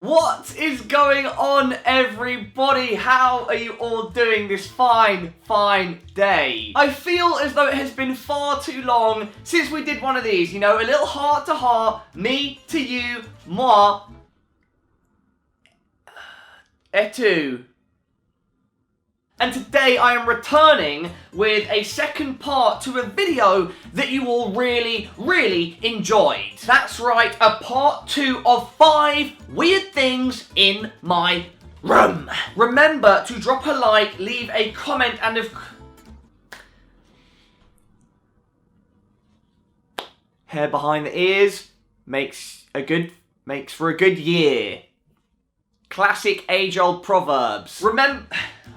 What is going on, everybody? How are you all doing this fine day? I feel as though it has been far too long since we did one of these, you know, a little heart to heart, me to you, moi, et tu. And today I am returning with a second part to a video that you all really enjoyed. That's right, a part 2 of 5 weird things in my room. Remember to drop a like, leave a comment, and hair behind the ears makes for a good year. Classic age-old proverbs.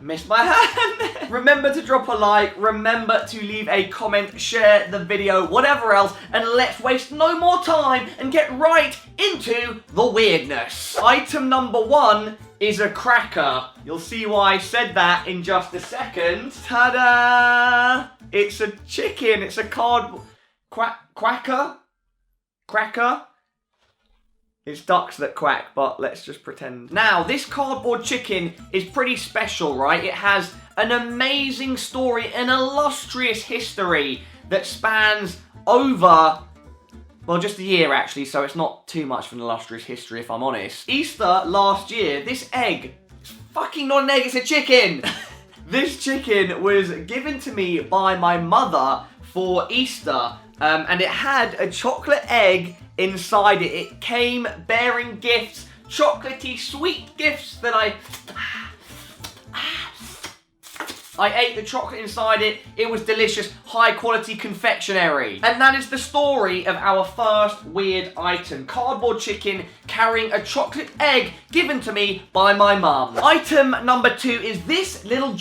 Missed my hand. Remember to drop a like, remember to leave a comment, share the video, whatever else, and let's waste no more time and get right into the weirdness. Item number 1 is a cracker. You'll see why I said that in just a second. Ta-da! It's a chicken. It's a cardboard quacker. It's ducks that quack, but let's just pretend. Now, this cardboard chicken is pretty special, right? It has an amazing story, an illustrious history that spans over, well, just a year actually, so it's not too much of an illustrious history if I'm honest. Easter last year, this egg, it's fucking not an egg, it's a chicken! This chicken was given to me by my mother for Easter, and it had a chocolate egg inside it. It came bearing gifts, chocolatey, sweet gifts that I ate the chocolate inside it. It was delicious, high quality confectionery. And that is the story of our first weird item. Cardboard chicken carrying a chocolate egg given to me by my mum. Item number 2 is this little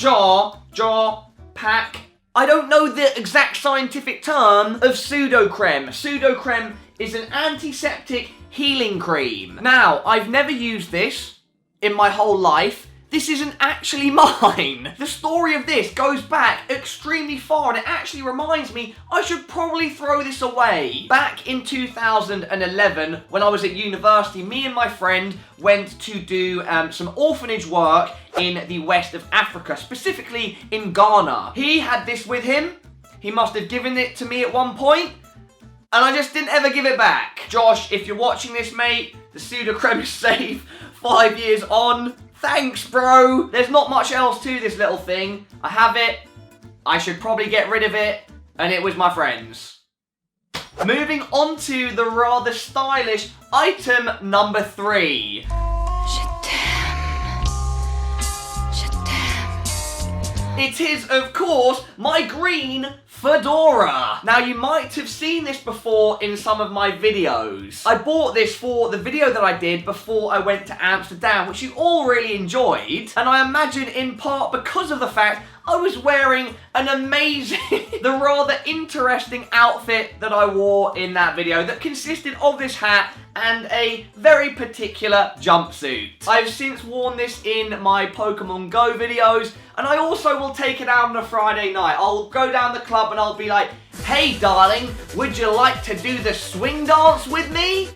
pack. I don't know the exact scientific term of pseudo-creme. Pseudo-creme is an antiseptic healing cream. Now, I've never used this in my whole life. This isn't actually mine. The story of this goes back extremely far, and it actually reminds me I should probably throw this away. Back in 2011, when I was at university, me and my friend went to do some orphanage work in the west of Africa, specifically in Ghana. He had this with him. He must have given it to me at one point, and I just didn't ever give it back. Josh, if you're watching this, mate, the pseudo-creme is safe 5 years on. Thanks, bro. There's not much else to this little thing. I have it. I should probably get rid of it. And it was my friend's. Moving on to the rather stylish item number 3. It is, of course, my green fedora. Now, you might have seen this before in some of my videos. I bought this for the video that I did before I went to Amsterdam, which you all really enjoyed. And I imagine in part because of the fact I was wearing an amazing, the rather interesting outfit that I wore in that video that consisted of this hat and a very particular jumpsuit. I've since worn this in my Pokemon Go videos, and I also will take it out on a Friday night. I'll go down the club and I'll be like, "Hey darling, would you like to do the swing dance with me?"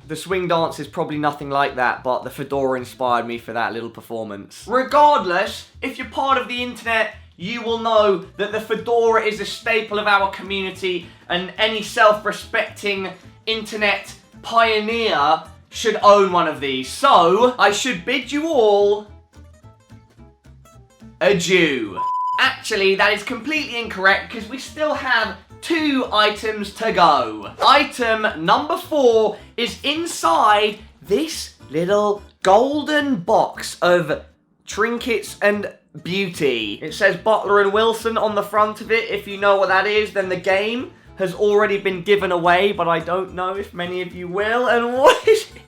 The swing dance is probably nothing like that, but the fedora inspired me for that little performance. Regardless, if you're part of the internet, you will know that the fedora is a staple of our community, and any self-respecting internet pioneer should own one of these. So, I should bid you all adieu. Actually, that is completely incorrect because we still have 2 items to go. Item number 4 is inside this little golden box of trinkets and beauty. It says Butler & Wilson on the front of it. If you know what that is, then the game has already been given away, but I don't know if many of you will. And what is it?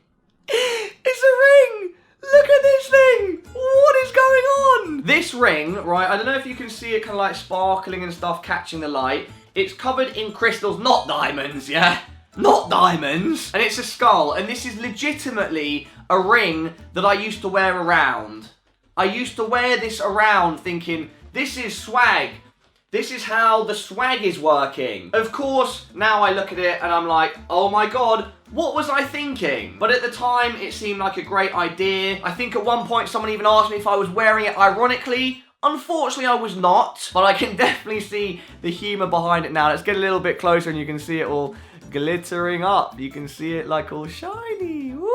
It's a ring! Look at this thing! What is going on? This ring, right, I don't know if you can see it kind of like sparkling and stuff, catching the light. It's covered in crystals, not diamonds, yeah? Not diamonds! And it's a skull, and this is legitimately a ring that I used to wear around. I used to wear this around thinking, this is swag. This is how the swag is working. Of course, now I look at it and I'm like, oh my god, What was I thinking? But at the time, it seemed like a great idea. I think at one point someone even asked me if I was wearing it ironically. Unfortunately, I was not, but I can definitely see the humor behind it now. Let's get a little bit closer and you can see it all glittering up. You can see it like all shiny. Woo!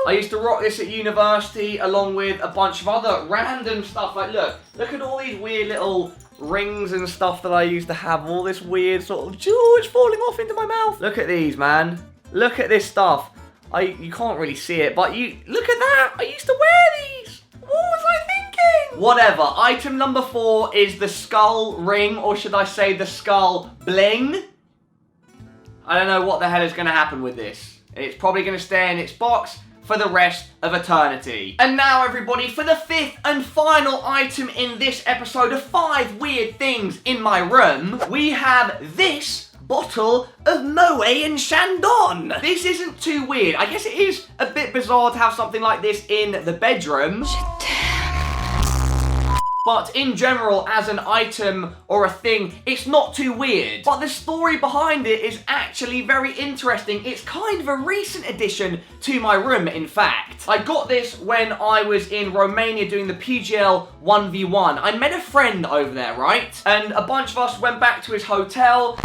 I used to rock this at university along with a bunch of other random stuff. Like, look at all these weird little rings and stuff that I used to have. All this weird sort of George falling off into my mouth. Look at these, man. Look at this stuff. You can't really see it, but look at that. I used to wear these. What was I thinking? Whatever. Item number 4 is the skull ring, or should I say the skull bling? I don't know what the hell is going to happen with this. It's probably going to stay in its box for the rest of eternity. And now, everybody, for the 5th and final item in this episode of 5 weird things in my room, we have this bottle of Moet and Chandon. This isn't too weird. I guess it is a bit bizarre to have something like this in the bedroom. But in general, as an item or a thing, it's not too weird. But the story behind it is actually very interesting. It's kind of a recent addition to my room, in fact. I got this when I was in Romania doing the PGL 1v1. I met a friend over there, right? And a bunch of us went back to his hotel.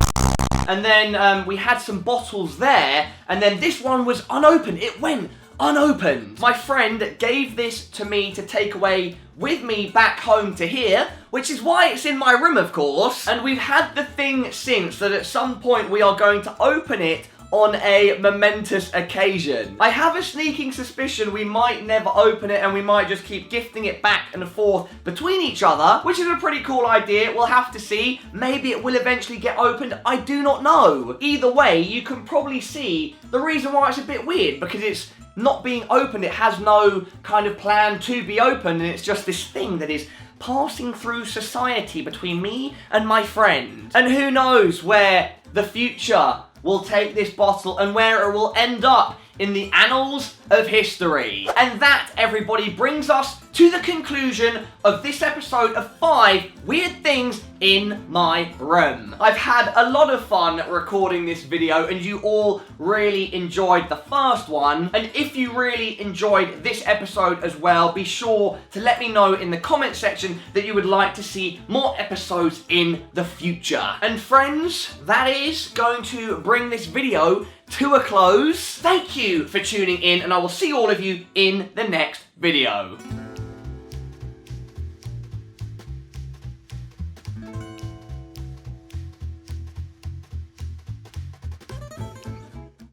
And then we had some bottles there. And then this one was unopened. It went unopened. My friend gave this to me to take away with me back home to here, which is why it's in my room, of course. And we've had the thing since that at some point we are going to open it on a momentous occasion. I have a sneaking suspicion we might never open it and we might just keep gifting it back and forth between each other, which is a pretty cool idea. We'll have to see. Maybe it will eventually get opened. I do not know. Either way, you can probably see the reason why it's a bit weird, because it's not being opened. It has no kind of plan to be opened, and it's just this thing that is passing through society between me and my friend. And who knows where the future will take this bottle and where it will end up in the annals of history. And that, everybody, brings us to the conclusion of this episode of 5 weird things in my room. I've had a lot of fun recording this video, and you all really enjoyed the first one. And if you really enjoyed this episode as well, be sure to let me know in the comment section that you would like to see more episodes in the future. And friends, that is going to bring this video to a close. Thank you for tuning in, and I will see all of you in the next video.